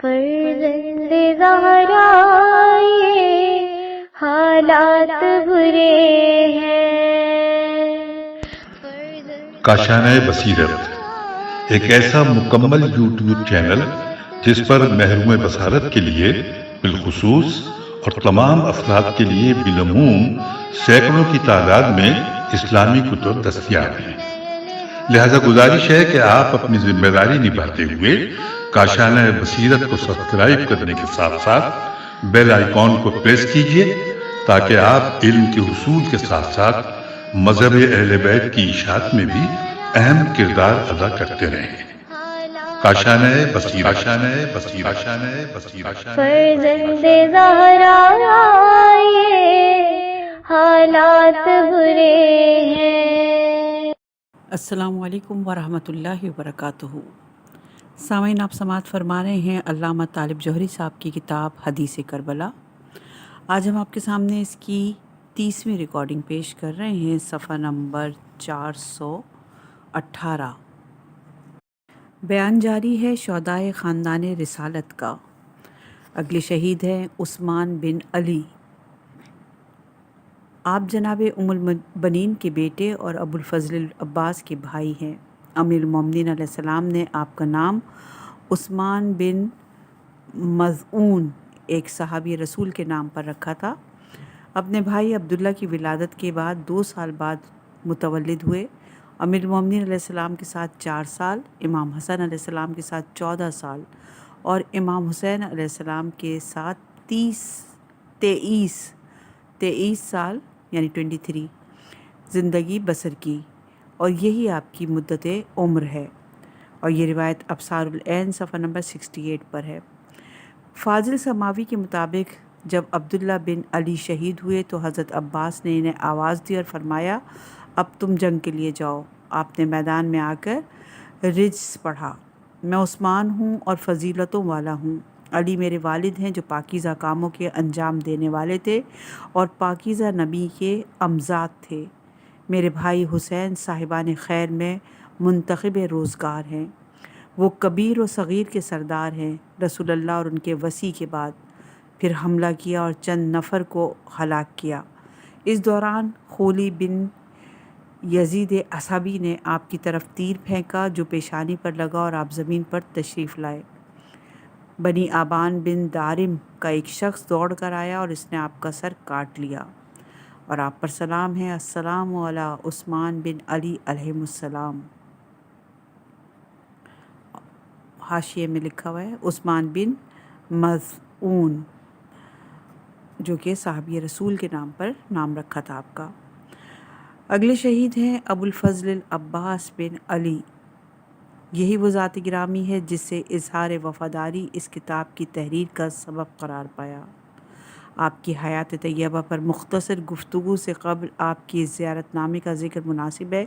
فرزند زہرا یہ حالات برے ہیں۔ کاشانۂ بصیرت ایک ایسا مکمل یوٹیوب چینل جس پر محروم بصارت کے لیے بالخصوص اور تمام افراد کے لیے بالعموم سینکڑوں کی تعداد میں اسلامی کتب دستیاب ہیں۔ لہذا گزارش ہے کہ آپ اپنی ذمہ داری نبھاتے ہوئے کاشانۂ بصیرت کو سبسکرائب کرنے کے ساتھ ساتھ بیل آئیکن کو پریس کیجیے تاکہ آپ علم کے حصول کے ساتھ ساتھ مذہب اہل بیت کی اشاعت میں بھی اہم کردار ادا کرتے رہیں۔ کاشانۂ بصیرت، کاشانۂ بصیرت، کاشانۂ بصیرت۔ فرزند زہرا یہ حالات برے ہیں۔ السلام علیکم ورحمۃ اللہ وبرکاتہ۔ سامعین، آپ سماعت فرما رہے ہیں علامہ طالب جوہری صاحب کی کتاب حدیث کربلا۔ آج ہم آپ کے سامنے اس کی 30ویں ریکارڈنگ پیش کر رہے ہیں، صفحہ نمبر 418۔ بیان جاری ہے شہدائے خاندان رسالت کا۔ اگلے شہید ہیں عثمان بن علی۔ آپ جناب ام البنین کے بیٹے اور ابو الفضل العباس کے بھائی ہیں۔ امیر المومنین علیہ السلام نے آپ کا نام عثمان بن مظعون ایک صحابی رسول کے نام پر رکھا تھا۔ اپنے بھائی عبداللہ کی ولادت کے بعد 2 سال بعد متولد ہوئے۔ امیر المومنین علیہ السلام کے ساتھ 4 سال، امام حسن علیہ السلام کے ساتھ 14 سال اور امام حسین علیہ السلام کے ساتھ 23 سال یعنی 23 زندگی بسر کی، اور یہی آپ کی مدت عمر ہے۔ اور یہ روایت ابصار العین صفحہ نمبر 68 پر ہے۔ فاضل سماوی کے مطابق جب عبداللہ بن علی شہید ہوئے تو حضرت عباس نے انہیں آواز دی اور فرمایا اب تم جنگ کے لیے جاؤ۔ آپ نے میدان میں آ کر رجز پڑھا، میں عثمان ہوں اور فضیلتوں والا ہوں۔ علی میرے والد ہیں جو پاکیزہ کاموں کے انجام دینے والے تھے اور پاکیزہ نبی کے امزاد تھے۔ میرے بھائی حسین صاحبان خیر میں منتخب روزگار ہیں، وہ کبیر و صغیر کے سردار ہیں۔ رسول اللہ اور ان کے وصی کے بعد پھر حملہ کیا اور چند نفر کو ہلاک کیا۔ اس دوران خولی بن یزید اصحابی نے آپ کی طرف تیر پھینکا جو پیشانی پر لگا اور آپ زمین پر تشریف لائے۔ بنی آبان بن دارم کا ایک شخص دوڑ کر آیا اور اس نے آپ کا سر کاٹ لیا، اور آپ پر سلام ہے، السلام علی عثمان بن علی علیہ السلام۔ حاشیے میں لکھا ہوا ہے عثمان بن مظعون، جو کہ صحابی رسول کے نام پر نام رکھا تھا آپ کا۔ اگلے شہید ہیں ابو الفضل العباس بن علی۔ یہی وہ ذات گرامی ہے جس سے اظہار وفاداری اس کتاب کی تحریر کا سبب قرار پایا۔ آپ کی حیات طیبہ پر مختصر گفتگو سے قبل آپ کی زیارت نامے کا ذکر مناسب ہے،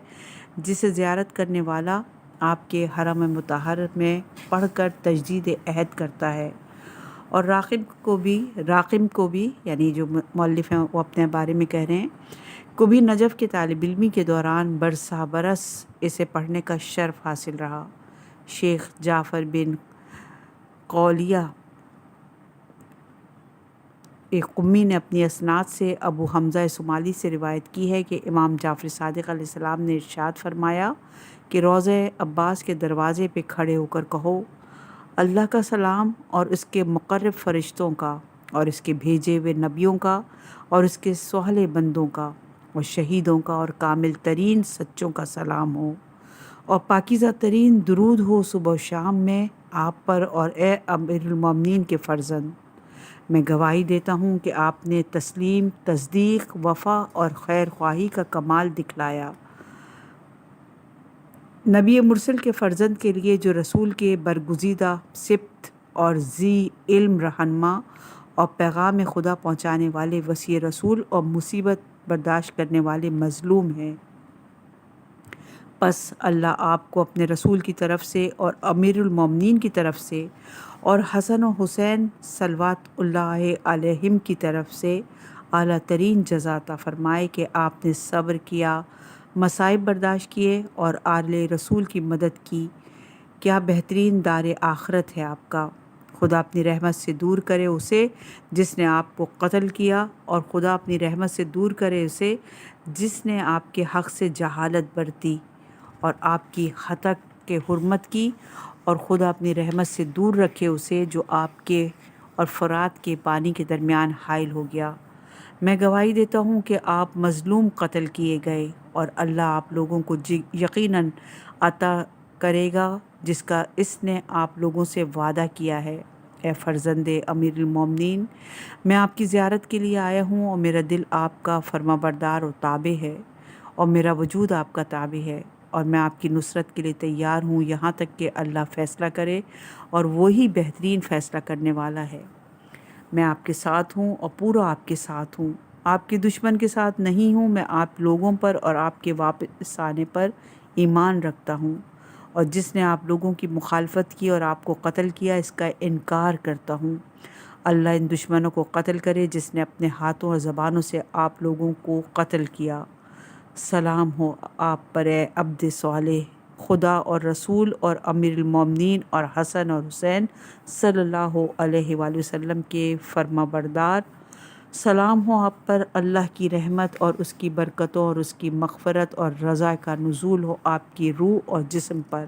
جسے زیارت کرنے والا آپ کے حرم مطہر میں پڑھ کر تجدید عہد کرتا ہے، اور راقم کو بھی یعنی جو مؤلف ہیں وہ اپنے بارے میں کہہ رہے ہیں کو بھی نجف کے طالب علمی کے دوران برسہ برس اسے پڑھنے کا شرف حاصل رہا۔ شیخ جعفر بن قولیہ ایک قمی نے اپنی اسناد سے ابو حمزہ صومالی سے روایت کی ہے کہ امام جعفر صادق علیہ السلام نے ارشاد فرمایا کہ روضہ عباس کے دروازے پہ کھڑے ہو کر کہو اللہ کا سلام اور اس کے مقرب فرشتوں کا اور اس کے بھیجے ہوئے نبیوں کا اور اس کے سہلے بندوں کا اور شہیدوں کا اور کامل ترین سچوں کا سلام ہو، اور پاکیزہ ترین درود ہو صبح و شام میں آپ پر، اور اے امیر المومنین کے فرزند، میں گواہی دیتا ہوں کہ آپ نے تسلیم، تصدیق، وفا اور خیر خواہی کا کمال دکھلایا۔ نبی مرسل کے فرزند کے لیے جو رسول کے برگزیدہ سبط اور ذی علم رہنما اور پیغام خدا پہنچانے والے وصی رسول اور مصیبت برداشت کرنے والے مظلوم ہیں، پس اللہ آپ کو اپنے رسول کی طرف سے اور امیر المومنین کی طرف سے اور حسن و حسین صلوات اللہ علیہم کی طرف سے اعلیٰ ترین جزا عطا فرمائے کہ آپ نے صبر کیا، مصائب برداشت کیے اور آل رسول کی مدد کی۔ کیا بہترین دار آخرت ہے آپ کا۔ خدا اپنی رحمت سے دور کرے اسے جس نے آپ کو قتل کیا، اور خدا اپنی رحمت سے دور کرے اسے جس نے آپ کے حق سے جہالت برتی اور آپ کی ہتک کے حرمت کی، اور خدا اپنی رحمت سے دور رکھے اسے جو آپ کے اور فرات کے پانی کے درمیان حائل ہو گیا۔ میں گواہی دیتا ہوں کہ آپ مظلوم قتل کیے گئے، اور اللہ آپ لوگوں کو یقیناً عطا کرے گا جس کا اس نے آپ لوگوں سے وعدہ کیا ہے۔ اے فرزند امیر المومنین، میں آپ کی زیارت کے لیے آیا ہوں، اور میرا دل آپ کا فرما بردار اور تابع ہے، اور میرا وجود آپ کا تابع ہے، اور میں آپ کی نصرت کے لیے تیار ہوں یہاں تک کہ اللہ فیصلہ کرے، اور وہی بہترین فیصلہ کرنے والا ہے۔ میں آپ کے ساتھ ہوں اور پورا آپ کے ساتھ ہوں، آپ کے دشمن کے ساتھ نہیں ہوں۔ میں آپ لوگوں پر اور آپ کے واپس آنے پر ایمان رکھتا ہوں، اور جس نے آپ لوگوں کی مخالفت کی اور آپ کو قتل کیا اس کا انکار کرتا ہوں۔ اللہ ان دشمنوں کو قتل کرے جس نے اپنے ہاتھوں اور زبانوں سے آپ لوگوں کو قتل کیا۔ سلام ہو آپ پر اے عبد صالح، خدا اور رسول اور امیر المومنین اور حسن اور حسین صلی اللہ علیہ وآلہ وسلم کے فرما بردار۔ سلام ہو آپ پر، اللہ کی رحمت اور اس کی برکتوں اور اس کی مغفرت اور رضا کا نزول ہو آپ کی روح اور جسم پر۔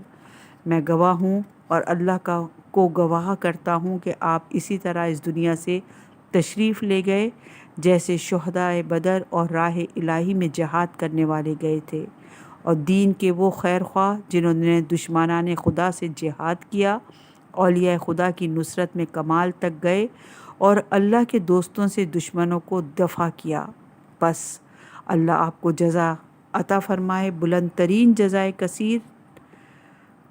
میں گواہ ہوں اور اللہ کو گواہ کرتا ہوں کہ آپ اسی طرح اس دنیا سے تشریف لے گئے جیسے شہدائے بدر اور راہ الہی میں جہاد کرنے والے گئے تھے، اور دین کے وہ خیر خواہ جنہوں نے دشمنان خدا سے جہاد کیا، اولیاء خدا کی نصرت میں کمال تک گئے، اور اللہ کے دوستوں سے دشمنوں کو دفع کیا۔ بس اللہ آپ کو جزا عطا فرمائے، بلند ترین جزائے، کثیر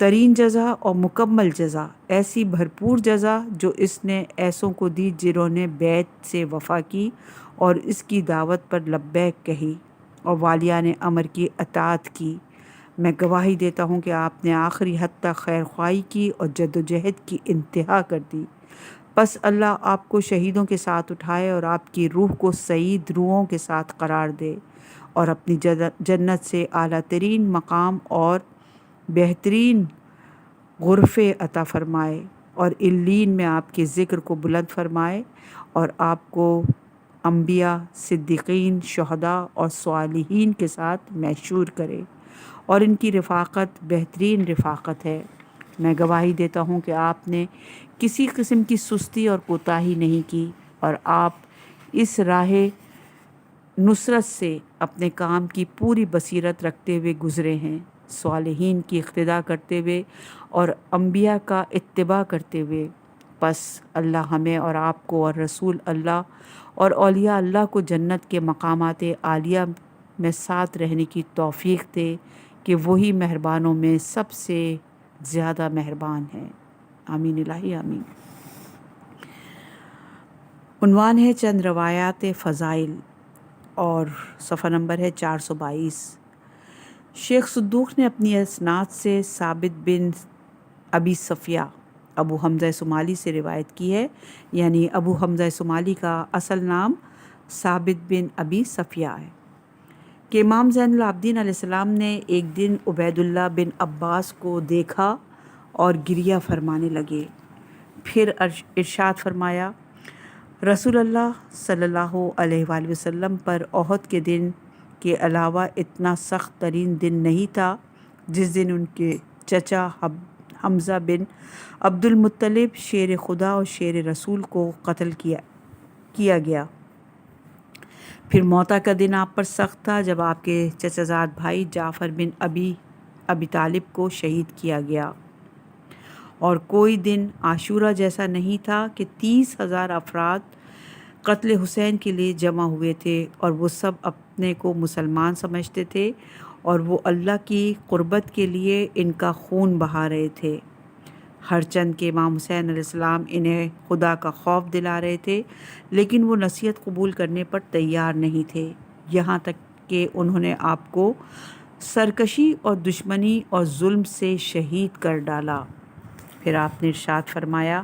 ترین جزا اور مکمل جزا، ایسی بھرپور جزا جو اس نے ایسوں کو دی جنہوں نے بیعت سے وفا کی اور اس کی دعوت پر لبیک کہی اور والیان امر کی اطاعت کی۔ میں گواہی دیتا ہوں کہ آپ نے آخری حد تک خیر خواہی کی اور جد و جہد کی انتہا کر دی۔ بس اللہ آپ کو شہیدوں کے ساتھ اٹھائے اور آپ کی روح کو سعید روحوں کے ساتھ قرار دے، اور اپنی جنت سے اعلیٰ ترین مقام اور بہترین غرفے عطا فرمائے، اور علیین میں آپ کے ذکر کو بلند فرمائے، اور آپ کو انبیاء، صدیقین، شہداء اور صالحین کے ساتھ محشور کرے، اور ان کی رفاقت بہترین رفاقت ہے۔ میں گواہی دیتا ہوں کہ آپ نے کسی قسم کی سستی اور کوتاہی نہیں کی، اور آپ اس راہ نصرت سے اپنے کام کی پوری بصیرت رکھتے ہوئے گزرے ہیں، صالحین کی اقتداء کرتے ہوئے اور انبیاء کا اتباع کرتے ہوئے۔ پس اللہ ہمیں اور آپ کو اور رسول اللہ اور اولیاء اللہ کو جنت کے مقامات عالیہ میں ساتھ رہنے کی توفیق دے کہ وہی مہربانوں میں سب سے زیادہ مہربان ہیں۔ آمین الہی آمین۔ عنوان ہے چند روایات فضائل، اور صفحہ نمبر ہے 422۔ شیخ صدوق نے اپنی اسناد سے ثابت بن ابی صفیہ ابو حمزہ صومالی سے روایت کی ہے، یعنی ابو حمزہ صومالی کا اصل نام ثابت بن ابی صفیہ ہے، کہ امام زین العابدین علیہ السلام نے ایک دن عبید اللہ بن عباس کو دیکھا اور گریہ فرمانے لگے۔ پھر ارشاد فرمایا، رسول اللہ صلی اللہ علیہ وآلہ وسلم پر احد کے دن کے علاوہ اتنا سخت ترین دن نہیں تھا جس دن ان کے چچا حمزہ بن عبد المطلب شیر خدا اور شیر رسول کو قتل کیا گیا۔ پھر موتا کا دن آپ پر سخت تھا جب آپ کے چچا زاد بھائی جعفر بن ابی طالب کو شہید کیا گیا، اور کوئی دن عاشورہ جیسا نہیں تھا کہ 30,000 افراد قتل حسین کے لیے جمع ہوئے تھے، اور وہ سب اپنے کو مسلمان سمجھتے تھے، اور وہ اللہ کی قربت کے لیے ان کا خون بہا رہے تھے، ہر چند کہ امام حسین علیہ السلام انہیں خدا کا خوف دلا رہے تھے، لیکن وہ نصیحت قبول کرنے پر تیار نہیں تھے، یہاں تک کہ انہوں نے آپ کو سرکشی اور دشمنی اور ظلم سے شہید کر ڈالا۔ پھر آپ نے ارشاد فرمایا،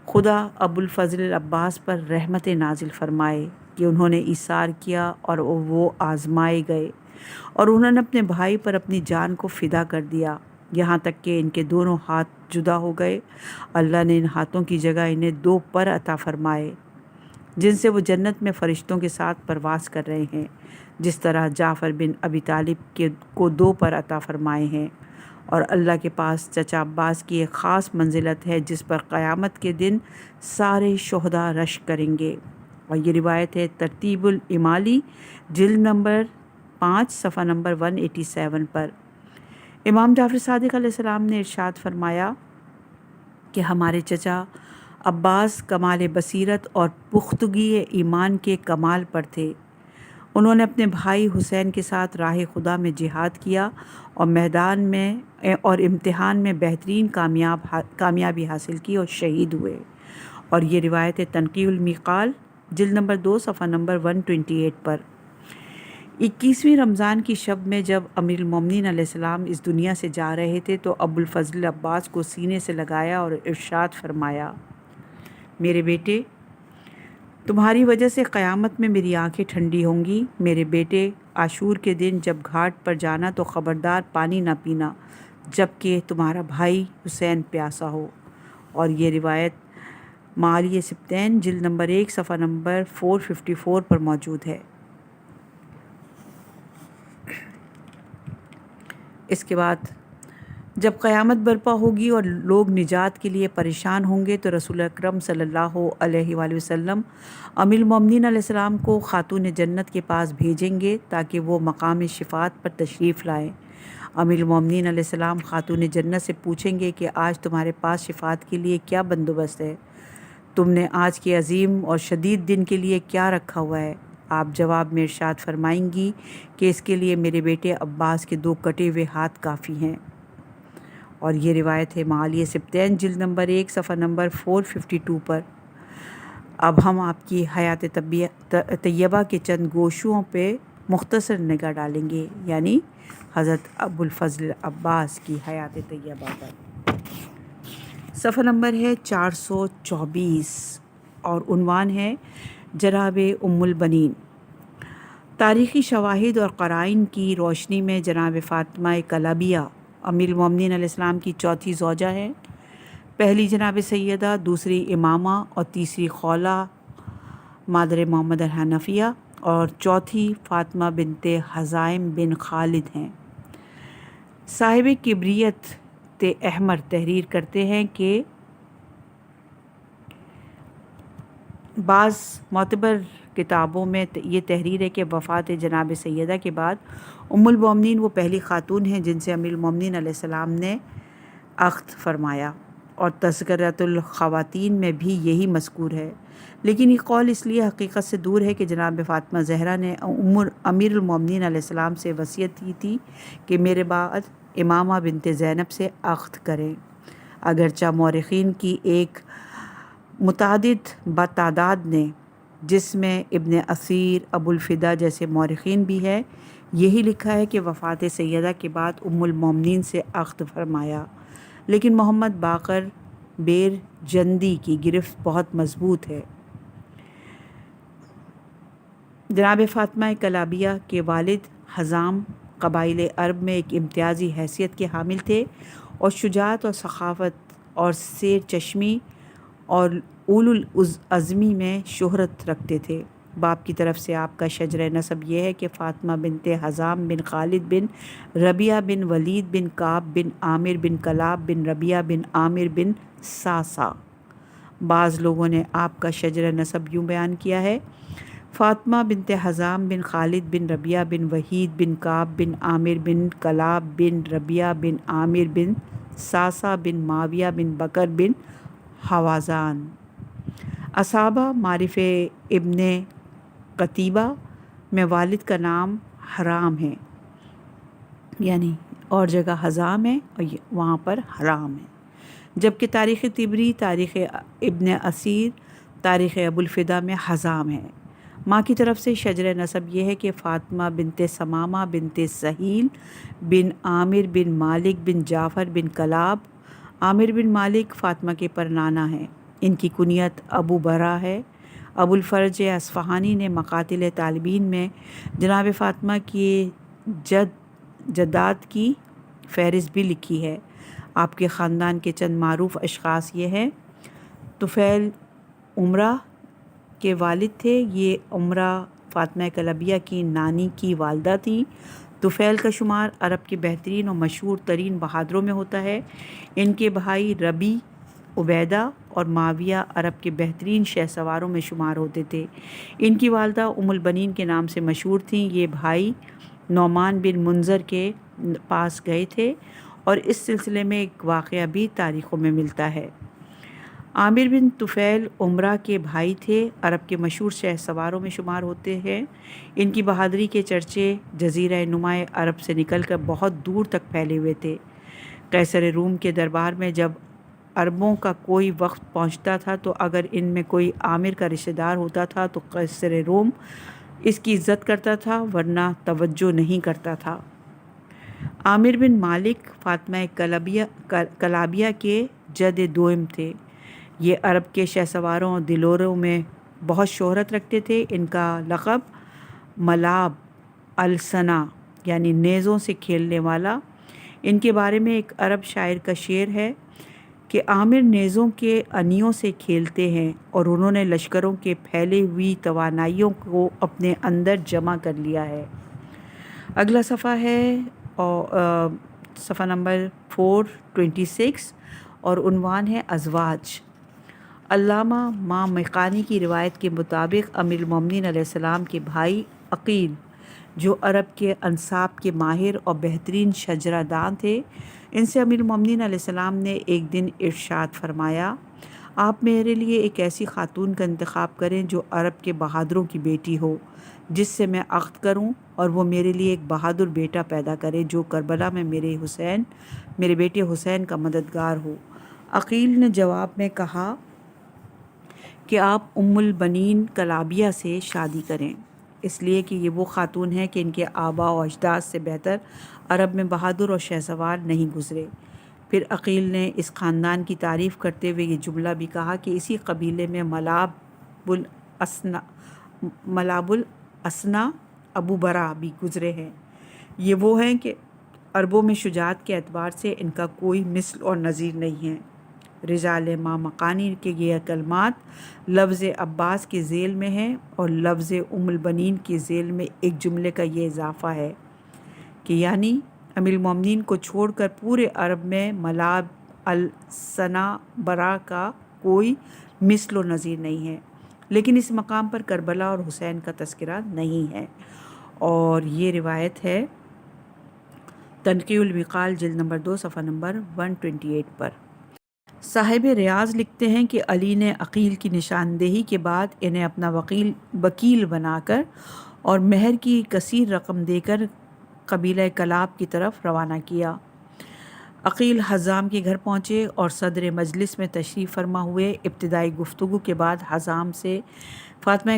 خدا ابو الفضل العباس پر رحمت نازل فرمائے کہ انہوں نے ایثار کیا اور وہ آزمائے گئے، اور انہوں نے اپنے بھائی پر اپنی جان کو فدا کر دیا، یہاں تک کہ ان کے دونوں ہاتھ جدا ہو گئے۔ اللہ نے ان ہاتھوں کی جگہ انہیں 2 پر عطا فرمائے جن سے وہ جنت میں فرشتوں کے ساتھ پرواز کر رہے ہیں، جس طرح جعفر بن ابی طالب کو 2 پر عطا فرمائے ہیں۔ اور اللہ کے پاس چچا عباس کی ایک خاص منزلت ہے جس پر قیامت کے دن سارے شہداء رشک کریں گے۔ اور یہ روایت ہے ترتیب الامالی جلد نمبر 5 صفحہ نمبر 187 پر۔ امام جعفر صادق علیہ السلام نے ارشاد فرمایا کہ ہمارے چچا عباس کمال بصیرت اور پختگی ایمان کے کمال پر تھے۔ انہوں نے اپنے بھائی حسین کے ساتھ راہ خدا میں جہاد کیا اور میدان میں اور امتحان میں بہترین کامیابی حاصل کی اور شہید ہوئے۔ اور یہ روایت ہے تنقیح المیقال جلد نمبر 2 صفحہ نمبر 128 پر۔ 21ویں رمضان کی شب میں جب امیر المومنین علیہ السلام اس دنیا سے جا رہے تھے تو ابو الفضل عباس کو سینے سے لگایا اور ارشاد فرمایا، میرے بیٹے، تمہاری وجہ سے قیامت میں میری آنکھیں ٹھنڈی ہوں گی۔ میرے بیٹے، عاشور کے دن جب گھاٹ پر جانا تو خبردار پانی نہ پینا جب کہ تمہارا بھائی حسین پیاسا ہو۔ اور یہ روایت معالی سبتین جلد نمبر 1 صفحہ نمبر 454 پر موجود ہے۔ اس کے بعد جب قیامت برپا ہوگی اور لوگ نجات کے لیے پریشان ہوں گے تو رسول اکرم صلی اللہ علیہ وآلہ وسلم امیر المومنین علیہ السلام کو خاتون جنت کے پاس بھیجیں گے تاکہ وہ مقام شفاعت پر تشریف لائیں۔ امیر المومنین علیہ السلام خاتون جنت سے پوچھیں گے کہ آج تمہارے پاس شفاعت کے لیے کیا بندوبست ہے؟ تم نے آج کے عظیم اور شدید دن کے لیے کیا رکھا ہوا ہے؟ آپ جواب میں ارشاد فرمائیں گی کہ اس کے لیے میرے بیٹے عباس کے 2 کٹے ہوئے ہاتھ کافی ہیں۔ اور یہ روایت ہے معالی سبتین جلد نمبر 1 صفحہ نمبر 452 پر۔ اب ہم آپ کی حیات طیبہ کے چند گوشوں پہ مختصر نگاہ ڈالیں گے، یعنی حضرت ابو الفضل عباس کی حیات طیبہ پر۔ صفحہ نمبر ہے 424 اور عنوان ہے جناب ام البنین۔ تاریخی شواہد اور قرائن کی روشنی میں جناب فاطمہ کلابیہ امیر المومنین علیہ السلام کی 4تھی زوجہ ہیں۔ پہلی جناب سیدہ، دوسری امامہ اور تیسری خولہ مادر محمد الحنفیہ اور 4تھی فاطمہ بنت حزائم بن خالد ہیں۔ صاحب کبریت احمر تحریر کرتے ہیں کہ بعض معتبر کتابوں میں یہ تحریر ہے کہ وفات جناب سیدہ کے بعد ام المومنین وہ پہلی خاتون ہیں جن سے امیر المومنین علیہ السلام نے عقد فرمایا، اور تذکرۃ الخواتین میں بھی یہی مذکور ہے۔ لیکن یہ قول اس لیے حقیقت سے دور ہے کہ جناب فاطمہ زہرا نے امیر المومنین علیہ السلام سے وصیت کی تھی کہ میرے بعد امامہ بنت زینب سے عقد کریں۔ اگرچہ مورخین کی ایک متعدد بتعداد نے، جس میں ابن اثیر، ابو الفدا جیسے مورخین بھی ہے، یہی لکھا ہے کہ وفات سیدہ کے بعد ام المومنین سے عقد فرمایا، لیکن محمد باقر بیر جندی کی گرفت بہت مضبوط ہے۔ جناب فاطمہ کلابیہ کے والد حزام قبائل عرب میں ایک امتیازی حیثیت کے حامل تھے اور شجاعت اور سخاوت اور سیر چشمی اور اولو العزمی میں شہرت رکھتے تھے۔ باپ کی طرف سے آپ کا شجرہ نسب یہ ہے کہ فاطمہ بنت حزام بن خالد بن ربیعہ بن ولید بن کعب بن عامر بن کلاب بن ربیعہ بن عامر بن ساسا۔ بعض لوگوں نے آپ کا شجرہ نسب یوں بیان کیا ہے: فاطمہ بنت حزام بن خالد بن ربیعہ بن وحید بن کعب بن عامر بن کلاب بن ربیعہ بن عامر بن ساسا بن معاویہ بن بکر بن حوازان۔ اصحابہ معرف ابن قتیبہ میں والد کا نام حرام ہے، یعنی اور جگہ حزام ہے اور وہاں پر حرام ہے، جبکہ تاریخ طبری، تاریخ ابن اسیر، تاریخ ابو الفدا میں حزام ہے۔ ماں کی طرف سے شجر نسب یہ ہے کہ فاطمہ بنت ثمامہ بنت سہیل بن عامر بن مالک بن جعفر بن کلاب۔ عامر بن مالک فاطمہ کے پرنانا ہیں۔ ان کی کنیت ابو برا ہے۔ ابو الفرج اصفہانی نے مقاتل طالبین میں جناب فاطمہ کی جداد کی فہرست بھی لکھی ہے۔ آپ کے خاندان کے چند معروف اشخاص یہ ہیں: طفیل عمرہ کے والد تھے، یہ عمرہ فاطمہ کلبیہ کی نانی کی والدہ تھیں۔ طفیل کا شمار عرب کے بہترین اور مشہور ترین بہادروں میں ہوتا ہے۔ ان کے بھائی ربی، عبیدہ اور معاویہ عرب کے بہترین شہ سواروں میں شمار ہوتے تھے۔ ان کی والدہ ام البنین کے نام سے مشہور تھیں۔ یہ بھائی نعمان بن منذر کے پاس گئے تھے اور اس سلسلے میں ایک واقعہ بھی تاریخوں میں ملتا ہے۔ عامر بن طفیل عمرہ کے بھائی تھے، عرب کے مشہور شہ سواروں میں شمار ہوتے ہیں۔ ان کی بہادری کے چرچے جزیرہ نمائے عرب سے نکل کر بہت دور تک پھیلے ہوئے تھے۔ قیصر روم کے دربار میں جب عربوں کا کوئی وقت پہنچتا تھا تو اگر ان میں کوئی عامر کا رشتہ دار ہوتا تھا تو قیصر روم اس کی عزت کرتا تھا، ورنہ توجہ نہیں کرتا تھا۔ عامر بن مالک فاطمہ کلابیہ کے جد دوئم تھے۔ یہ عرب کے شہ سواروں اور دلوروں میں بہت شہرت رکھتے تھے۔ ان کا لقب ملاب السنا یعنی نیزوں سے کھیلنے والا۔ ان کے بارے میں ایک عرب شاعر کا شعر ہے کہ عامر نیزوں کے انیوں سے کھیلتے ہیں اور انہوں نے لشکروں کے پھیلے ہوئی توانائیوں کو اپنے اندر جمع کر لیا ہے۔ اگلا صفحہ ہے اور صفحہ نمبر 426 اور عنوان ہے ازواج۔ علامہ مامقانی کی روایت کے مطابق امیر المومنین علیہ السلام کے بھائی عقیل، جو عرب کے انساب کے ماہر اور بہترین شجرہ داں تھے، ان سے امیر المومنین علیہ السلام نے ایک دن ارشاد فرمایا: آپ میرے لیے ایک ایسی خاتون کا انتخاب کریں جو عرب کے بہادروں کی بیٹی ہو، جس سے میں عقد کروں، اور وہ میرے لیے ایک بہادر بیٹا پیدا کرے جو کربلا میں میرے بیٹے حسین کا مددگار ہو۔ عقیل نے جواب میں کہا کہ آپ ام البنین کلابیہ سے شادی کریں، اس لیے کہ یہ وہ خاتون ہے کہ ان کے آباء و اجداد سے بہتر عرب میں بہادر اور شہ سوار نہیں گزرے۔ پھر عقیل نے اس خاندان کی تعریف کرتے ہوئے یہ جملہ بھی کہا کہ اسی قبیلے میں ملاب الاسنا ابو برا بھی گزرے ہیں۔ یہ وہ ہیں کہ عربوں میں شجاعت کے اعتبار سے ان کا کوئی مثل اور نظیر نہیں ہے۔ رجال مامقانی کے یہ کلمات لفظ عباس کے ذیل میں ہیں اور لفظ ام البنین کے ذیل میں ایک جملے کا یہ اضافہ ہے کہ یعنی امیر المومنین کو چھوڑ کر پورے عرب میں ملاب السنا برا کا کوئی مثل و نظیر نہیں ہے۔ لیکن اس مقام پر کربلا اور حسین کا تذکرہ نہیں ہے۔ اور یہ روایت ہے تنقیح المقال جلد نمبر 2 صفحہ نمبر 128 پر۔ صاحب ریاض لکھتے ہیں کہ علی نے عقیل کی نشاندہی کے بعد انہیں اپنا وکیل بنا کر اور مہر کی کثیر رقم دے کر قبیلہ کلاب کی طرف روانہ کیا۔ عقیل حزام کے گھر پہنچے اور صدر مجلس میں تشریف فرما ہوئے۔ ابتدائی گفتگو کے بعد حزام سے فاطمہ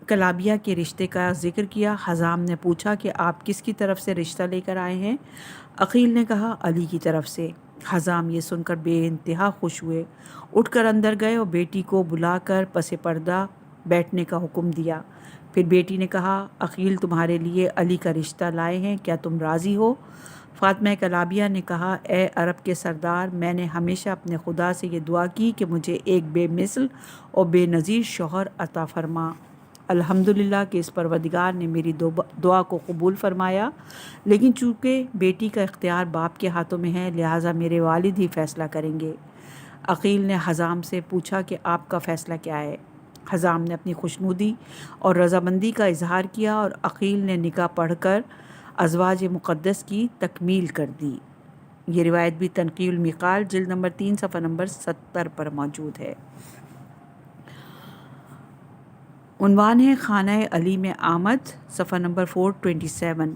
کلابیہ کے رشتے کا ذکر کیا۔ حزام نے پوچھا کہ آپ کس کی طرف سے رشتہ لے کر آئے ہیں؟ عقیل نے کہا علی کی طرف سے۔ حزام یہ سن کر بے انتہا خوش ہوئے، اٹھ کر اندر گئے اور بیٹی کو بلا کر پس پردہ بیٹھنے کا حکم دیا۔ پھر بیٹی نے کہا عقیل تمہارے لیے علی کا رشتہ لائے ہیں، کیا تم راضی ہو؟ فاطمہ کلابیہ نے کہا اے عرب کے سردار، میں نے ہمیشہ اپنے خدا سے یہ دعا کی کہ مجھے ایک بے مثل اور بے نظیر شوہر عطا فرما۔ الحمدللہ کہ اس پروردگار نے میری دعا کو قبول فرمایا، لیکن چونکہ بیٹی کا اختیار باپ کے ہاتھوں میں ہے لہٰذا میرے والد ہی فیصلہ کریں گے۔ عقیل نے حزام سے پوچھا کہ آپ کا فیصلہ کیا ہے؟ حزام نے اپنی خوشنودی اور رضامندی کا اظہار کیا اور عقیل نے نکاح پڑھ کر ازواج مقدس کی تکمیل کر دی۔ یہ روایت بھی تنقیح المقال جلد نمبر 3 صفحہ نمبر 70 پر موجود ہے۔ عنوان ہے خانہ علی میں آمد، صفحہ نمبر 427۔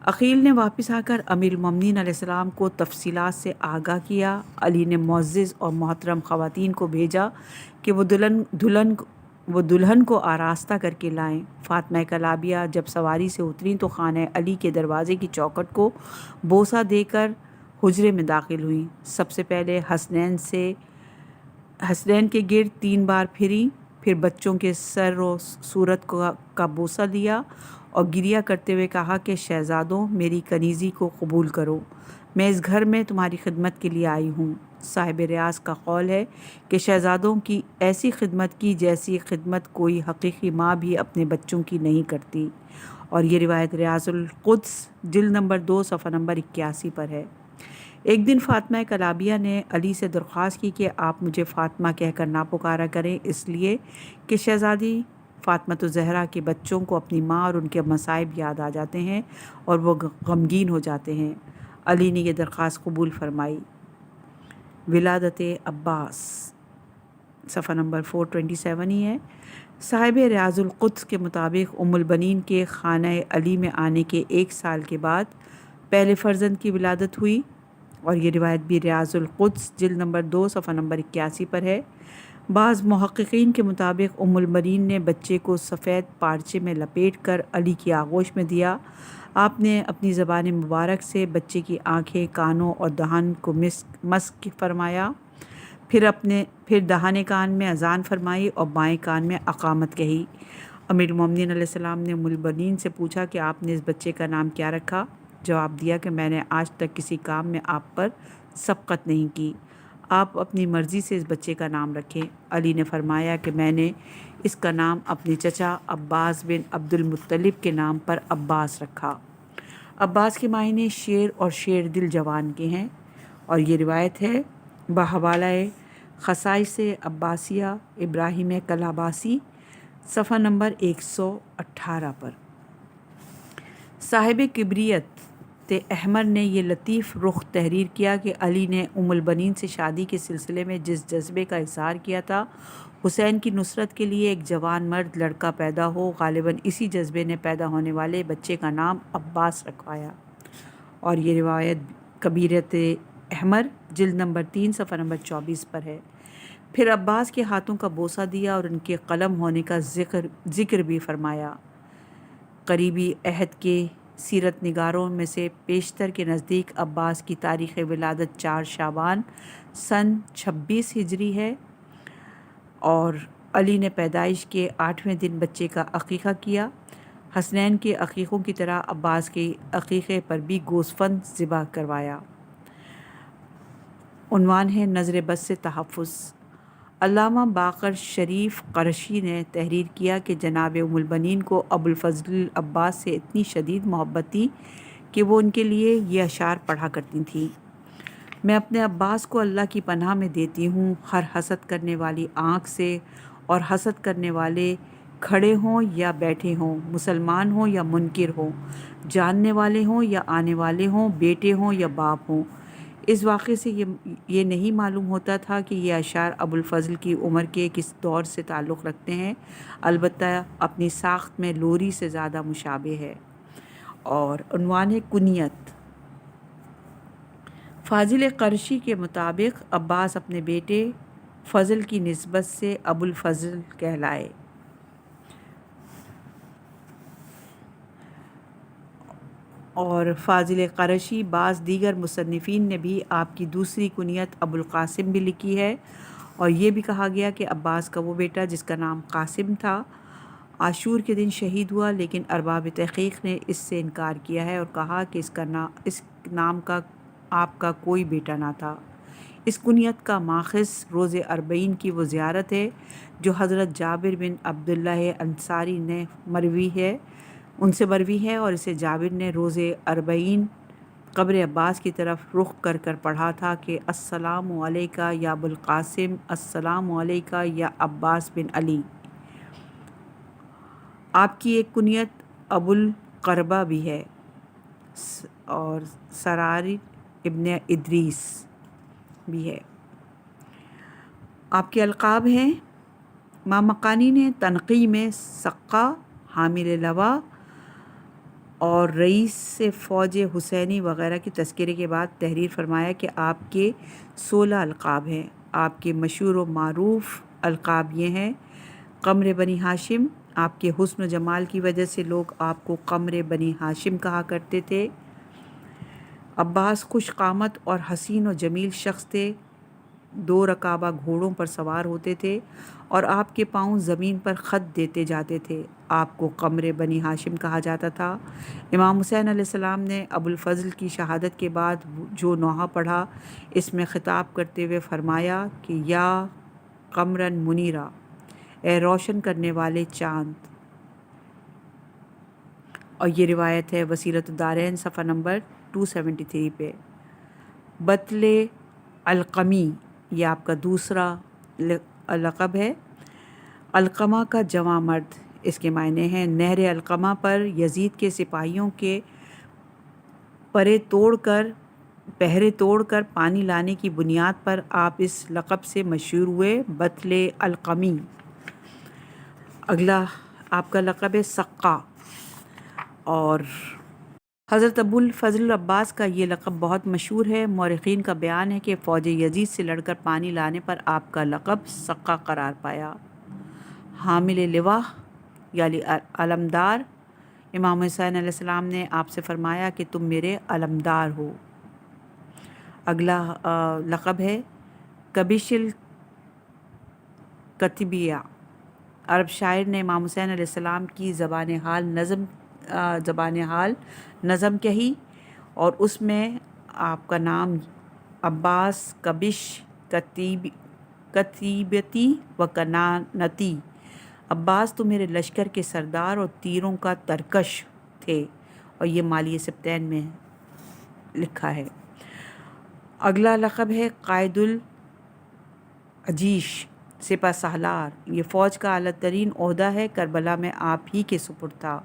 عقیل نے واپس آ کر امیر المومنین علیہ السلام کو تفصیلات سے آگاہ کیا۔ علی نے معزز اور محترم خواتین کو بھیجا کہ وہ دلہن کو آراستہ کر کے لائیں۔ فاطمہ کلابیہ جب سواری سے اتریں تو خانہ علی کے دروازے کی چوکھٹ کو بوسہ دے کر حجرے میں داخل ہوئیں۔ سب سے پہلے حسنین کے گرد 3 بار پھریں، پھر بچوں کے سر و صورت کا بوسہ دیا اور گریہ کرتے ہوئے کہا کہ شہزادوں، میری کنیزی کو قبول کرو، میں اس گھر میں تمہاری خدمت کے لیے آئی ہوں۔ صاحب ریاض کا قول ہے کہ شہزادوں کی ایسی خدمت کی جیسی خدمت کوئی حقیقی ماں بھی اپنے بچوں کی نہیں کرتی، اور یہ روایت ریاض القدس جلد نمبر 2 صفحہ نمبر 81 پر ہے۔ ایک دن فاطمہ کلابیہ نے علی سے درخواست کی کہ آپ مجھے فاطمہ کہہ کر نہ پکارا کریں، اس لیے کہ شہزادی فاطمہ الزہرا کے بچوں کو اپنی ماں اور ان کے مصائب یاد آ جاتے ہیں اور وہ غمگین ہو جاتے ہیں۔ علی نے یہ درخواست قبول فرمائی۔ ولادت عباس صفحہ نمبر 427 ہی ہے۔ صاحب ریاض القدس کے مطابق ام البنین کے خانہ علی میں آنے کے 1 سال کے بعد پہلے فرزند کی ولادت ہوئی، اور یہ روایت بھی ریاض القدس جلد نمبر 2 صفحہ نمبر 81 پر ہے۔ بعض محققین کے مطابق ام البنین نے بچے کو سفید پارچے میں لپیٹ کر علی کی آغوش میں دیا۔ آپ نے اپنی زبان مبارک سے بچے کی آنکھیں، کانوں اور دہن کو مسک فرمایا، پھر داہنے کان میں اذان فرمائی اور بائیں کان میں اقامت کہی۔ امیر المومنین علیہ السلام نے ام البنین سے پوچھا کہ آپ نے اس بچے کا نام کیا رکھا؟ جواب دیا کہ میں نے آج تک کسی کام میں آپ پر سبقت نہیں کی، آپ اپنی مرضی سے اس بچے کا نام رکھیں۔ علی نے فرمایا کہ میں نے اس کا نام اپنے چچا عباس بن عبد المطلب کے نام پر عباس رکھا۔ عباس کے معنی شیر اور شیر دل جوان کے ہیں، اور یہ روایت ہے بحوالہ خصائص عباسیہ ابراہیم کلاباسی صفحہ نمبر 118 پر۔ صاحب کبریت احمر نے یہ لطیف رخ تحریر کیا کہ علی نے ام البنین سے شادی کے سلسلے میں جس جذبے کا اظہار کیا تھا، حسین کی نصرت کے لیے ایک جوان مرد لڑکا پیدا ہو، غالباً اسی جذبے نے پیدا ہونے والے بچے کا نام عباس رکھوایا، اور یہ روایت کبیرت احمر جلد نمبر 3 صفحہ نمبر 24 پر ہے۔ پھر عباس کے ہاتھوں کا بوسہ دیا اور ان کے قلم ہونے کا ذکر بھی فرمایا۔ قریبی عہد کے سیرت نگاروں میں سے پیشتر کے نزدیک عباس کی تاریخ ولادت 4 شعبان سن 26 ہجری ہے، اور علی نے پیدائش کے 8ویں دن بچے کا عقیقہ کیا۔ حسنین کے عقیقوں کی طرح عباس کے عقیقے پر بھی گوسفند ذبح کروایا۔ عنوان ہے نظر بد سے تحفظ۔ علامہ باقر شریف قرشی نے تحریر کیا کہ جناب ام البنین کو ابو الفضل عباس سے اتنی شدید محبت تھی کہ وہ ان کے لیے یہ اشعار پڑھا کرتی تھیں: میں اپنے عباس کو اللہ کی پناہ میں دیتی ہوں ہر حسد کرنے والی آنکھ سے، اور حسد کرنے والے کھڑے ہوں یا بیٹھے ہوں، مسلمان ہوں یا منکر ہوں، جاننے والے ہوں یا آنے والے ہوں، بیٹے ہوں یا باپ ہوں۔ اس واقعے سے یہ نہیں معلوم ہوتا تھا کہ یہ اشعار ابو الفضل کی عمر کے کس دور سے تعلق رکھتے ہیں، البتہ اپنی ساخت میں لوری سے زیادہ مشابہ ہے۔ اور عنوان ہے کنیت۔ فاضل قرشی کے مطابق عباس اپنے بیٹے فضل کی نسبت سے ابو الفضل کہلائے۔ اور فاضل قرشی بعض دیگر مصنفین نے بھی آپ کی دوسری کنیت ابو القاسم بھی لکھی ہے، اور یہ بھی کہا گیا کہ عباس کا وہ بیٹا جس کا نام قاسم تھا عاشور کے دن شہید ہوا، لیکن ارباب تحقیق نے اس سے انکار کیا ہے اور کہا کہ اس نام کا آپ کا کوئی بیٹا نہ تھا۔ اس کنیت کا ماخذ روز اربعین کی وہ زیارت ہے جو حضرت جابر بن عبداللہ انصاری نے مروی ہے، اور اسے جابر نے روز اربعین قبر عباس کی طرف رخ کر پڑھا تھا کہ السلام علیکہ یا ابو القاسم، السلام علیکہ یا عباس بن علی۔ آپ کی ایک کنیت ابو القربہ بھی ہے، اور سرار ابن ادریس بھی ہے۔ آپ کے القاب ہیں: مامقانی نے تنقی میں سقا، حامل لوا اور رئیس فوج حسینی وغیرہ کے تذکرے کے بعد تحریر فرمایا کہ آپ کے 16 القاب ہیں۔ آپ کے مشہور و معروف القاب یہ ہیں: قمر بنی ہاشم، آپ کے حسن و جمال کی وجہ سے لوگ آپ کو قمر بنی ہاشم کہا کرتے تھے۔ عباس خوش قامت اور حسین و جمیل شخص تھے۔ 2 رکابہ گھوڑوں پر سوار ہوتے تھے اور آپ کے پاؤں زمین پر خط دیتے جاتے تھے۔ آپ کو قمر بنی ہاشم کہا جاتا تھا۔ امام حسین علیہ السلام نے ابو الفضل کی شہادت کے بعد جو نوحہ پڑھا، اس میں خطاب کرتے ہوئے فرمایا کہ یا قمرن منیرہ، اے روشن کرنے والے چاند۔ اور یہ روایت ہے وسیلۃ الدارین صفحہ نمبر 273 پہ۔ بطل القمی، یہ آپ کا دوسرا لقب ہے۔ علقمہ کا جمع مرد، اس کے معنی ہیں نہر علقمہ پر یزید کے سپاہیوں کے پہرے توڑ کر پانی لانے کی بنیاد پر آپ اس لقب سے مشہور ہوئے، بطل القمی۔ اگلا آپ کا لقب ہے سقا، اور حضرت ابو الفضل عباس کا یہ لقب بہت مشہور ہے۔ مورخین کا بیان ہے کہ فوج یزید سے لڑ کر پانی لانے پر آپ کا لقب سقا قرار پایا۔ حامل لواء یعنی علمدار، امام حسین علیہ السلام نے آپ سے فرمایا کہ تم میرے علمدار ہو۔ اگلا لقب ہے کبش الکتبیہ۔ عرب شاعر نے امام حسین علیہ السلام کی زبان حال نظم کہی، اور اس میں آپ کا نام عباس، کبش، کتیبتی و کنانتی۔ عباس تو میرے لشکر کے سردار اور تیروں کا ترکش تھے، اور یہ مالیہ سبتین میں لکھا ہے۔ اگلا لقب ہے قائد العجیش، سپہ سالار۔ یہ فوج کا اعلیٰ ترین عہدہ ہے، کربلا میں آپ ہی کے سپرد تھا۔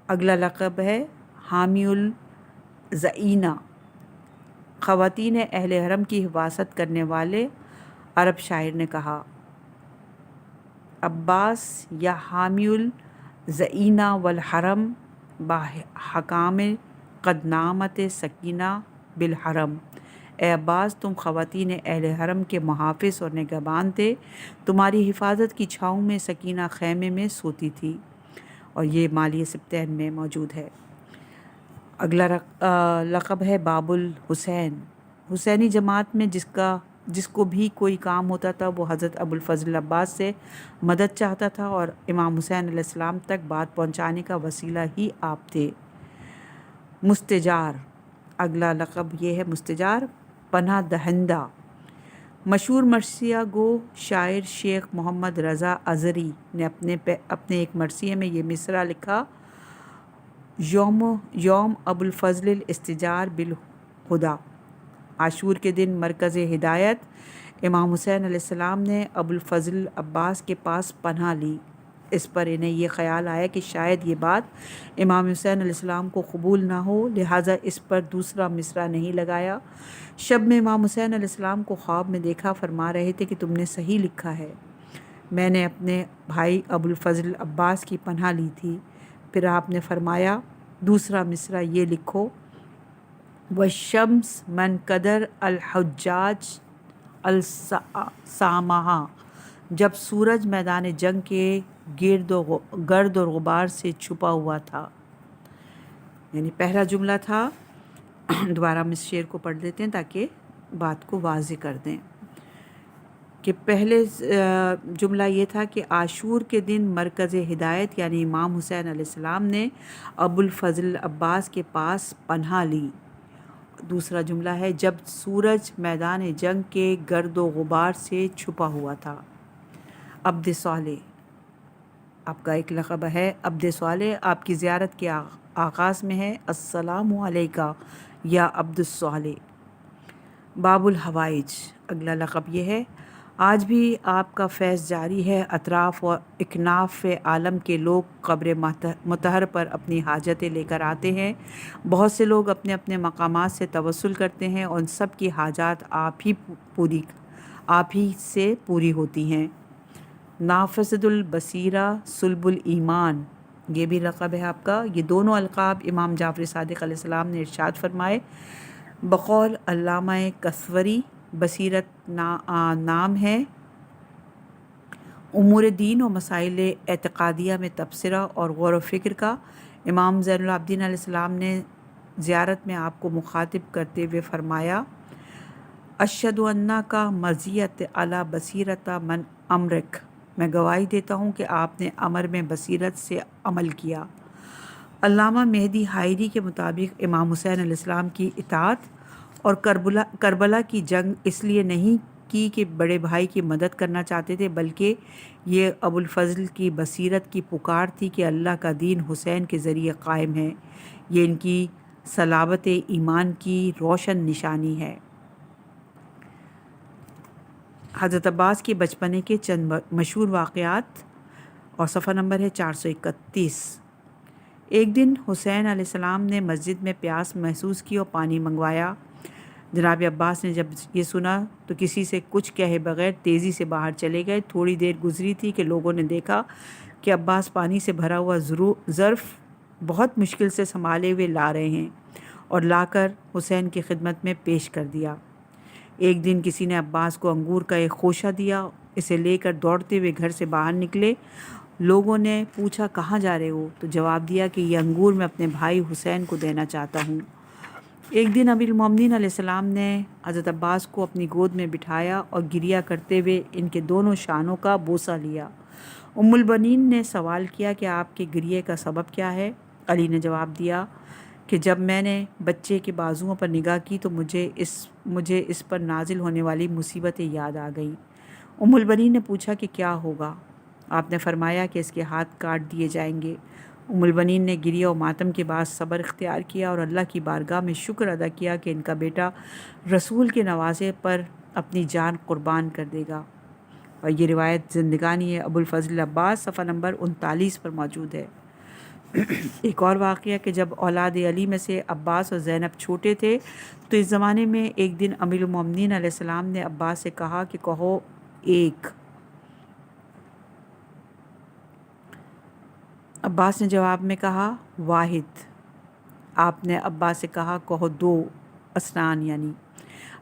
اگلا لقب ہے حامی الزئینہ، خواتین اہل حرم کی حفاظت کرنے والے۔ عرب شاعر نے کہا عباس یا حامی الزئینہ والحرم بحکام قد نامت سکینہ بالحرم۔ اے عباس، تم خواتین اہل حرم کے محافظ اور نگہبان تھے، تمہاری حفاظت کی چھاؤں میں سکینہ خیمے میں سوتی تھی، اور یہ مالیہ سبتین میں موجود ہے۔ اگلا لقب ہے باب الحسین۔ حسینی جماعت میں جس کو بھی کوئی کام ہوتا تھا وہ حضرت ابو الفضل عباس سے مدد چاہتا تھا، اور امام حسین علیہ السلام تک بات پہنچانے کا وسیلہ ہی آپ تھے۔ مستجار، اگلا لقب یہ ہے مستجار، پناہ دہندہ۔ مشہور مرثیہ گو شاعر شیخ محمد رضا ازہری نے اپنے ایک مرثیے میں یہ مصرع لکھا: یوم ابو الفضل الاستجار بالہدیٰ۔ عاشور کے دن مرکز ہدایت امام حسین علیہ السلام نے ابو الفضل عباس کے پاس پناہ لی۔ اس پر انہیں یہ خیال آیا کہ شاید یہ بات امام حسین علیہ السلام کو قبول نہ ہو، لہٰذا اس پر دوسرا مصرع نہیں لگایا۔ شب میں امام حسین علیہ السلام کو خواب میں دیکھا، فرما رہے تھے کہ تم نے صحیح لکھا ہے، میں نے اپنے بھائی ابو الفضل عباس کی پناہ لی تھی۔ پھر آپ نے فرمایا دوسرا مصرع یہ لکھو: والشمس من قدر الحجاج السامہا۔ جب سورج میدان جنگ کے گرد و غبار سے چھپا ہوا تھا۔ یعنی پہلا جملہ تھا، دوبارہ ہم اس شعر کو پڑھ لیتے ہیں تاکہ بات کو واضح کر دیں کہ پہلے جملہ یہ تھا کہ عاشور کے دن مرکز ہدایت یعنی امام حسین علیہ السلام نے ابو الفضل عباس کے پاس پناہ لی۔ دوسرا جملہ ہے جب سورج میدان جنگ کے گرد و غبار سے چھپا ہوا تھا۔ عبد صالح، آپ کا ایک لقب ہے عبد صالح، آپ کی زیارت کے آغاز میں ہے السلام علیکہ یا عبد الصالح۔ باب الحوائج، اگلا لقب یہ ہے آج بھی آپ کا فیض جاری ہے، اطراف و اکناف عالم کے لوگ قبر مطہر پر اپنی حاجتیں لے کر آتے ہیں۔ بہت سے لوگ اپنے اپنے مقامات سے توسل کرتے ہیں اور ان سب کی حاجات آپ ہی سے پوری ہوتی ہیں۔ نافذ البصیرہ، صلب الایمان، یہ بھی لقب ہے آپ کا۔ یہ دونوں القاب امام جعفر صادق علیہ السلام نے ارشاد فرمائے۔ بقول علامہ کسوری، بصیرت نام ہے امور دین و مسائل اعتقادیہ میں تبصرہ اور غور و فکر کا۔ امام زین العابدین علیہ السلام نے زیارت میں آپ کو مخاطب کرتے ہوئے فرمایا اشہد انہ کا مزیت علی بصیرت من امرک، میں گواہی دیتا ہوں کہ آپ نے امر میں بصیرت سے عمل کیا۔ علامہ مہدی حائری کے مطابق امام حسین علیہ السلام کی اطاعت اور کربلا کی جنگ اس لیے نہیں کی کہ بڑے بھائی کی مدد کرنا چاہتے تھے، بلکہ یہ ابو الفضل کی بصیرت کی پکار تھی کہ اللہ کا دین حسین کے ذریعے قائم ہے، یہ ان کی صلابت ایمان کی روشن نشانی ہے۔ حضرت عباس کے بچپنے کے چند مشہور واقعات، اور صفحہ نمبر ہے 431۔ ایک دن حسین علیہ السلام نے مسجد میں پیاس محسوس کی اور پانی منگوایا۔ جناب عباس نے جب یہ سنا تو کسی سے کچھ کہے بغیر تیزی سے باہر چلے گئے۔ تھوڑی دیر گزری تھی کہ لوگوں نے دیکھا کہ عباس پانی سے بھرا ہوا ظرف بہت مشکل سے سنبھالے ہوئے لا رہے ہیں، اور لا کر حسین کی خدمت میں پیش کر دیا۔ ایک دن کسی نے عباس کو انگور کا ایک خوشہ دیا، اسے لے کر دوڑتے ہوئے گھر سے باہر نکلے۔ لوگوں نے پوچھا کہاں جا رہے ہو؟ تو جواب دیا کہ یہ انگور میں اپنے بھائی حسین کو دینا چاہتا ہوں۔ ایک دن امیر المومنین علیہ السلام نے حضرت عباس کو اپنی گود میں بٹھایا اور گریہ کرتے ہوئے ان کے دونوں شانوں کا بوسہ لیا۔ ام البنین نے سوال کیا کہ آپ کے گریے کا سبب کیا ہے؟ علی نے جواب دیا کہ جب میں نے بچے کے بازوؤں پر نگاہ کی تو مجھے اس پر نازل ہونے والی مصیبتیں یاد آ گئیں۔ ام البنین نے پوچھا کہ کیا ہوگا؟ آپ نے فرمایا کہ اس کے ہاتھ کاٹ دیے جائیں گے۔ ام البنین نے گریہ و ماتم کے بعد صبر اختیار کیا اور اللہ کی بارگاہ میں شکر ادا کیا کہ ان کا بیٹا رسول کے نوازے پر اپنی جان قربان کر دے گا۔ اور یہ روایت زندگانی ابو الفضل عباس صفحہ نمبر 39 پر موجود ہے۔ ایک اور واقعہ کہ جب اولاد علی میں سے عباس اور زینب چھوٹے تھے تو اس زمانے میں ایک دن امیر المومنین علیہ السلام نے عباس سے کہا کہ کہو ایک۔ عباس نے جواب میں کہا واحد۔ آپ نے عباس سے کہا کہو دو، اسنان یعنی۔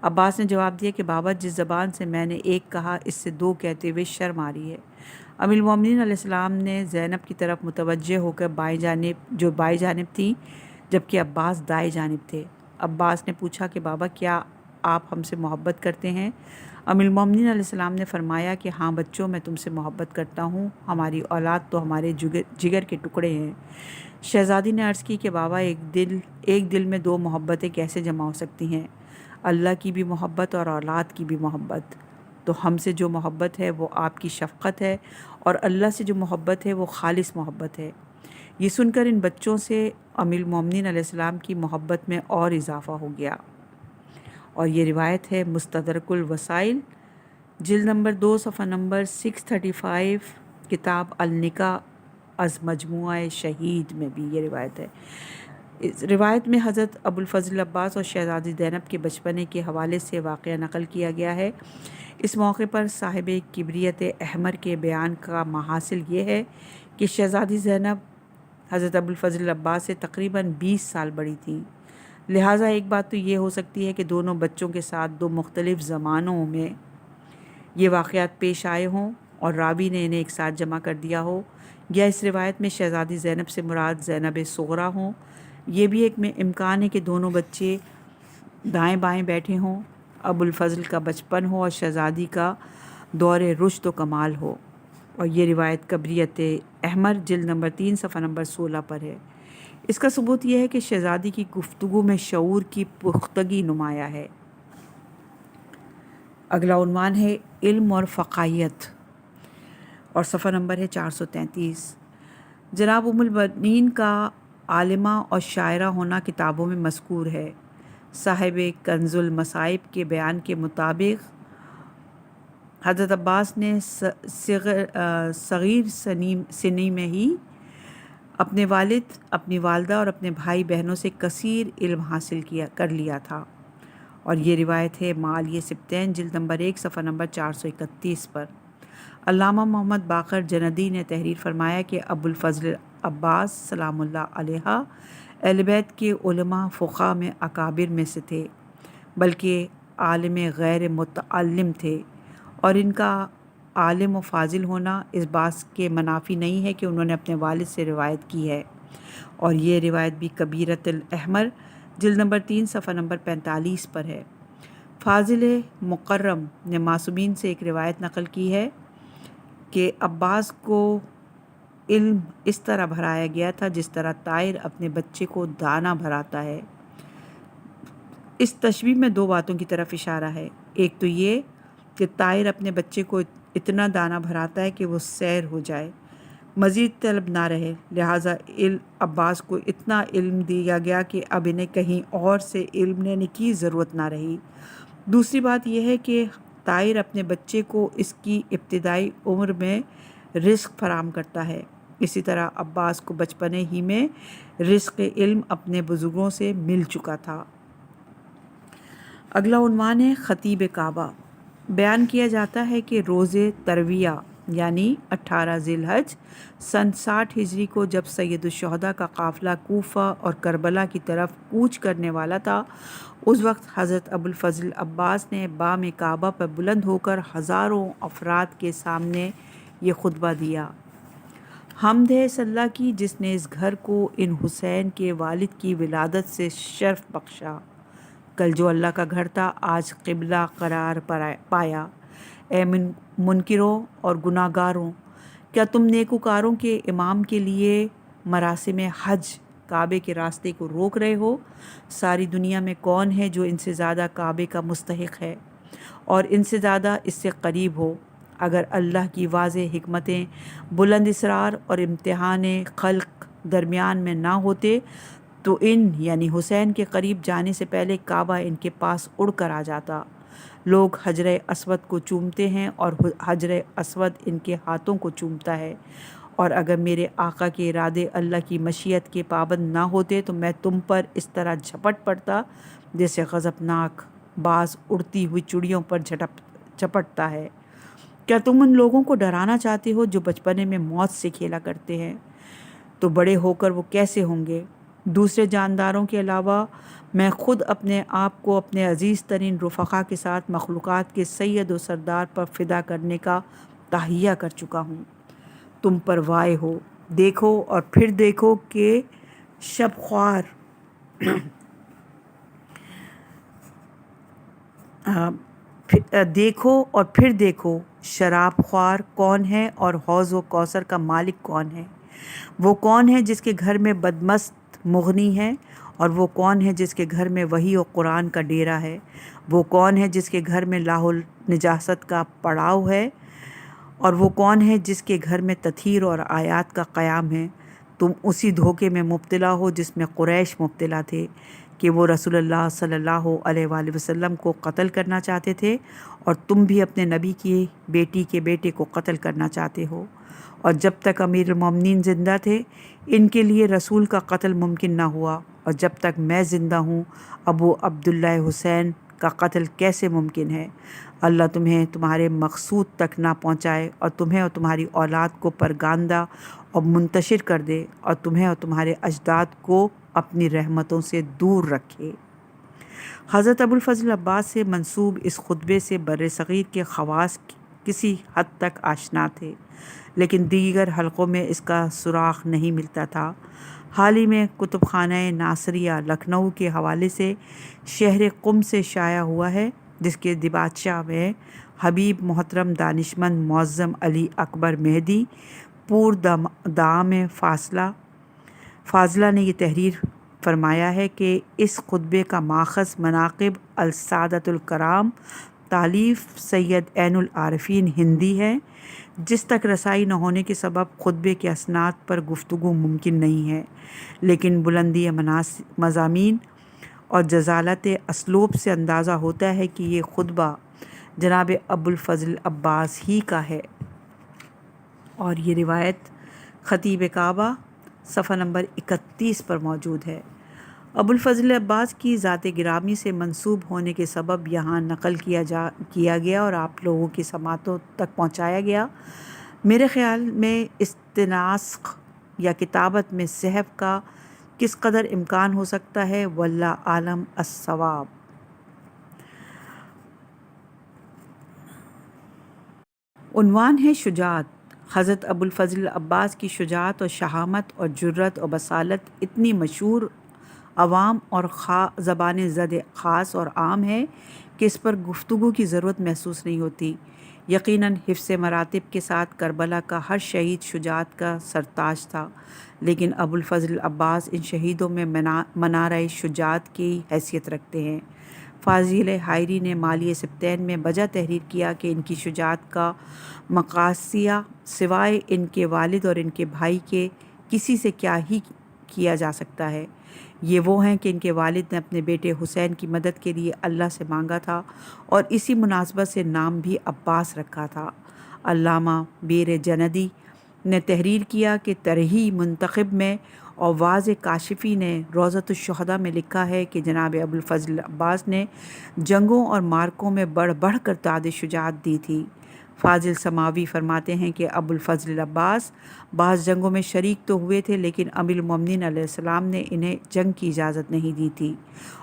عباس نے جواب دیا کہ بابا جس زبان سے میں نے ایک کہا اس سے دو کہتے ہوئے شرم آ رہی ہے۔ امیر المومنین علیہ السلام نے زینب کی طرف متوجہ ہو کر بائیں جانب تھیں جبکہ عباس دائیں جانب تھے۔ عباس نے پوچھا کہ بابا کیا آپ ہم سے محبت کرتے ہیں؟ امیر المومنین علیہ السلام نے فرمایا کہ ہاں بچوں، میں تم سے محبت کرتا ہوں، ہماری اولاد تو ہمارے جگر کے ٹکڑے ہیں۔ شہزادی نے عرض کی کہ بابا ایک دل میں دو محبتیں کیسے جمع ہو سکتی ہیں؟ اللہ کی بھی محبت اور اولاد کی بھی محبت۔ تو ہم سے جو محبت ہے وہ آپ کی شفقت ہے، اور اللہ سے جو محبت ہے وہ خالص محبت ہے۔ یہ سن کر ان بچوں سے امیر المومنین علیہ السلام کی محبت میں اور اضافہ ہو گیا۔ اور یہ روایت ہے مستدرک الوسائل جلد نمبر 2 صفحہ نمبر 635، کتاب النکاح از مجموعہ شہید میں بھی یہ روایت ہے۔ اس روایت میں حضرت ابو الفضل عباس اور شہزادی زینب کے بچپنے کے حوالے سے واقعہ نقل کیا گیا ہے۔ اس موقع پر صاحب کبریت احمر کے بیان کا محاصل یہ ہے کہ شہزادی زینب حضرت ابو الفضل عباس سے تقریباً 20 سال بڑی تھیں، لہٰذا ایک بات تو یہ ہو سکتی ہے کہ دونوں بچوں کے ساتھ دو مختلف زمانوں میں یہ واقعات پیش آئے ہوں اور راوی نے انہیں ایک ساتھ جمع کر دیا ہو، یا اس روایت میں شہزادی زینب سے مراد زینب صغریٰ ہوں۔ یہ بھی ایک امکان ہے کہ دونوں بچے دائیں بائیں بیٹھے ہوں، ابو الفضل کا بچپن ہو اور شہزادی کا دور رشد و کمال ہو۔ اور یہ روایت کبریت احمر جلد نمبر 3 صفحہ نمبر 16 پر ہے۔ اس کا ثبوت یہ ہے کہ شہزادی کی گفتگو میں شعور کی پختگی نمایاں ہے۔ اگلا عنوان ہے علم اور فقاہیت، اور صفحہ نمبر ہے 433۔ جناب ام البنین کا عالمہ اور شاعرہ ہونا کتابوں میں مذکور ہے۔ صاحب کنز المصائب کے بیان کے مطابق حضرت عباس نے صغیر سنی میں ہی اپنے والد، اپنی والدہ اور اپنے بھائی بہنوں سے کثیر علم حاصل کر لیا تھا، اور یہ روایت ہے معالیہ سبتین جلد نمبر 1 صفحہ نمبر 431 پر۔ علامہ محمد باقر جندی نے تحریر فرمایا کہ ابو الفضل عباس سلام اللہ علیہ اہل بیت کے علماء فقہاء میں اکابر میں سے تھے، بلکہ عالم غیر متعلم تھے، اور ان کا عالم و فاضل ہونا اس بات کے منافی نہیں ہے کہ انہوں نے اپنے والد سے روایت کی ہے۔ اور یہ روایت بھی کبیرت الاحمر جلد نمبر 3 صفحہ نمبر 45 پر ہے۔ فاضل مکرم نے معصومین سے ایک روایت نقل کی ہے کہ عباس کو علم اس طرح بھرایا گیا تھا جس طرح طائر اپنے بچے کو دانہ بھراتا ہے۔ اس تشبیہ میں دو باتوں کی طرف اشارہ ہے، ایک تو یہ کہ طائر اپنے بچے کو اتنا دانہ بھراتا ہے کہ وہ سیر ہو جائے، مزید طلب نہ رہے، لہٰذا عباس کو اتنا علم دیا گیا کہ اب انہیں کہیں اور سے علم لینے کی ضرورت نہ رہی۔ دوسری بات یہ ہے کہ طائر اپنے بچے کو اس کی ابتدائی عمر میں رزق فراہم کرتا ہے، اسی طرح عباس کو بچپنے ہی میں رزق علم اپنے بزرگوں سے مل چکا تھا۔ اگلا عنوان ہے خطیب کعبہ۔ بیان کیا جاتا ہے کہ روز ترویہ یعنی 18 ذی الحج سن 60 ہجری کو جب سید الشہداء کا قافلہ کوفہ اور کربلا کی طرف کوچ کرنے والا تھا، اس وقت حضرت ابوالفضل عباس نے بام کعبہ پر بلند ہو کر ہزاروں افراد کے سامنے یہ خطبہ دیا۔ حمد ہے اس اللہ کی جس نے اس گھر کو ان حسین کے والد کی ولادت سے شرف بخشا۔ کل جو اللہ کا گھر تھا آج قبلہ قرار پایا۔ اے منکروں اور گناہ گاروں، کیا تم نیکوکاروں کے امام کے لیے مراسم حج کعبے کے راستے کو روک رہے ہو؟ ساری دنیا میں کون ہے جو ان سے زیادہ کعبے کا مستحق ہے اور ان سے زیادہ اس سے قریب ہو؟ اگر اللہ کی واضح حکمتیں، بلند اسرار اور امتحان خلق درمیان میں نہ ہوتے تو ان یعنی حسین کے قریب جانے سے پہلے کعبہ ان کے پاس اڑ کر آ جاتا۔ لوگ حجر اسود کو چومتے ہیں اور حجر اسود ان کے ہاتھوں کو چومتا ہے، اور اگر میرے آقا کے ارادے اللہ کی مشیت کے پابند نہ ہوتے تو میں تم پر اس طرح جھپٹ پڑتا جیسے غضبناک باز اڑتی ہوئی چڑیوں پر جھپٹتا ہے۔ کیا تم ان لوگوں کو ڈرانا چاہتے ہو جو بچپنے میں موت سے کھیلا کرتے ہیں؟ تو بڑے ہو کر وہ کیسے ہوں گے؟ دوسرے جانداروں کے علاوہ میں خود اپنے آپ کو اپنے عزیز ترین رفقا کے ساتھ مخلوقات کے سید و سردار پر فدا کرنے کا تہیہ کر چکا ہوں۔ تم پر وائے ہو، دیکھو اور پھر دیکھو کہ شب خوار دیکھو اور پھر دیکھو شراب خوار کون ہے اور حوض و کوثر کا مالک کون ہے؟ وہ کون ہے جس کے گھر میں بدمست مغنی ہے، اور وہ کون ہے جس کے گھر میں وحی و قرآن کا ڈیرا ہے؟ وہ کون ہے جس کے گھر میں لاہ نجاست کا پڑاؤ ہے، اور وہ کون ہے جس کے گھر میں تطہیر اور آیات کا قیام ہے؟ تم اسی دھوکے میں مبتلا ہو جس میں قریش مبتلا تھے کہ وہ رسول اللہ صلی اللہ علیہ وآلہ وسلم کو قتل کرنا چاہتے تھے، اور تم بھی اپنے نبی کی بیٹی کے بیٹے کو قتل کرنا چاہتے ہو، اور جب تک امیر المومنین زندہ تھے ان کے لیے رسول کا قتل ممکن نہ ہوا، اور جب تک میں زندہ ہوں ابو عبداللہ حسین کا قتل کیسے ممکن ہے؟ اللہ تمہیں تمہارے مقصود تک نہ پہنچائے اور تمہیں اور تمہاری اولاد کو پرگاندہ اور منتشر کر دے، اور تمہیں اور تمہارے اجداد کو اپنی رحمتوں سے دور رکھے۔ حضرت ابوالفضل عباس سے منسوب اس خطبے سے بر صغیر کے خواص کسی حد تک آشنا تھے، لیکن دیگر حلقوں میں اس کا سراغ نہیں ملتا تھا۔ حال ہی میں کتب خانہ ناصریہ لکھنؤ کے حوالے سے شہر قم سے شائع ہوا ہے، جس کے دباچہ میں حبیب محترم دانشمند معظم علی اکبر مہدی پور دام فاضلہ نے یہ تحریر فرمایا ہے کہ اس خطبے کا ماخذ مناقب السادۃ الکرام تالیف سید عین العارفین ہندی ہے، جس تک رسائی نہ ہونے کے سبب خطبے کے اسناد پر گفتگو ممکن نہیں ہے، لیکن بلندی مضامین اور جزالت اسلوب سے اندازہ ہوتا ہے کہ یہ خطبہ جناب ابوالفضل عباس ہی کا ہے۔ اور یہ روایت خطیب کعبہ صفحہ نمبر 31 پر موجود ہے۔ ابوالفضل عباس کی ذات گرامی سے منسوب ہونے کے سبب یہاں نقل کیا گیا اور آپ لوگوں کی سماعتوں تک پہنچایا گیا۔ میرے خیال میں استناسخ یا کتابت میں سہو کا کس قدر امکان ہو سکتا ہے، واللہ عالم الصواب۔ عنوان ہے شجاعت۔ حضرت ابوالفضل عباس کی شجاعت اور شہامت اور جرأت اور بصالت اتنی مشہور عوام اور زبان زد خاص اور عام ہے کہ اس پر گفتگو کی ضرورت محسوس نہیں ہوتی۔ یقیناً حفظ مراتب کے ساتھ کربلا کا ہر شہید شجاعت کا سرتاج تھا، لیکن ابو الفضل عباس ان شہیدوں میں منارۂ شجاعت کی حیثیت رکھتے ہیں۔ فاضل حائری نے مالی سبتین میں بجا تحریر کیا کہ ان کی شجاعت کا مقاسیہ سوائے ان کے والد اور ان کے بھائی کے کسی سے کیا ہی کیا جا سکتا ہے۔ یہ وہ ہیں کہ ان کے والد نے اپنے بیٹے حسین کی مدد کے لیے اللہ سے مانگا تھا اور اسی مناسبت سے نام بھی عباس رکھا تھا۔ علامہ بیر جندی نے تحریر کیا کہ ترہی منتخب میں اور واضح کاشفی نے روضۃ الشہداء میں لکھا ہے کہ جناب ابو الفضل عباس نے جنگوں اور مارکوں میں بڑھ بڑھ کر تعداد شجاعت دی تھی۔ فاضل سماوی فرماتے ہیں کہ ابو الفضل عباس بعض جنگوں میں شریک تو ہوئے تھے، لیکن امیر المومنین علیہ السلام نے انہیں جنگ کی اجازت نہیں دی تھی،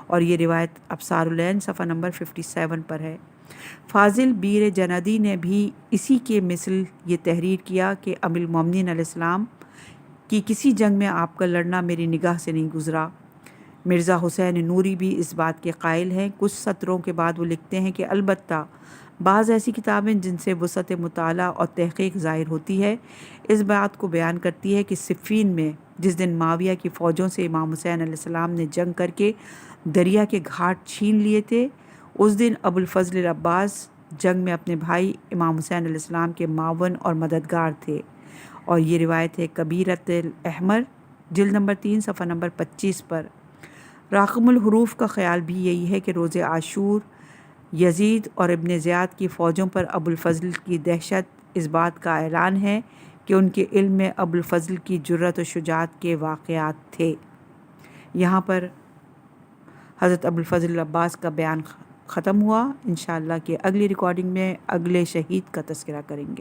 اور یہ روایت ابصار العین صفحہ نمبر 57 پر ہے۔ فاضل بیر جندی نے بھی اسی کے مثل یہ تحریر کیا کہ امیر المومنین علیہ السلام کی کسی جنگ میں آپ کا لڑنا میری نگاہ سے نہیں گزرا۔ مرزا حسین نوری بھی اس بات کے قائل ہیں۔ کچھ سطروں کے بعد وہ لکھتے ہیں کہ البتہ بعض ایسی کتابیں جن سے وسعت مطالعہ اور تحقیق ظاہر ہوتی ہے اس بات کو بیان کرتی ہے کہ صفین میں جس دن معاویہ کی فوجوں سے امام حسین علیہ السلام نے جنگ کر کے دریا کے گھاٹ چھین لیے تھے، اس دن ابو الفضل عباس جنگ میں اپنے بھائی امام حسین علیہ السلام کے معاون اور مددگار تھے، اور یہ روایت ہے کبیرۃ الاحمر جلد نمبر 3 صفحہ نمبر 25 پر۔ راقم الحروف کا خیال بھی یہی ہے کہ روز عاشور یزید اور ابن زیاد کی فوجوں پر ابو الفضل کی دہشت اس بات کا اعلان ہے کہ ان کے علم میں ابو الفضل کی جرأت و شجاعت کے واقعات تھے۔ یہاں پر حضرت ابو الفضل عباس کا بیان ختم ہوا۔ انشاءاللہ کہ اگلی ریکارڈنگ میں اگلے شہید کا تذکرہ کریں گے۔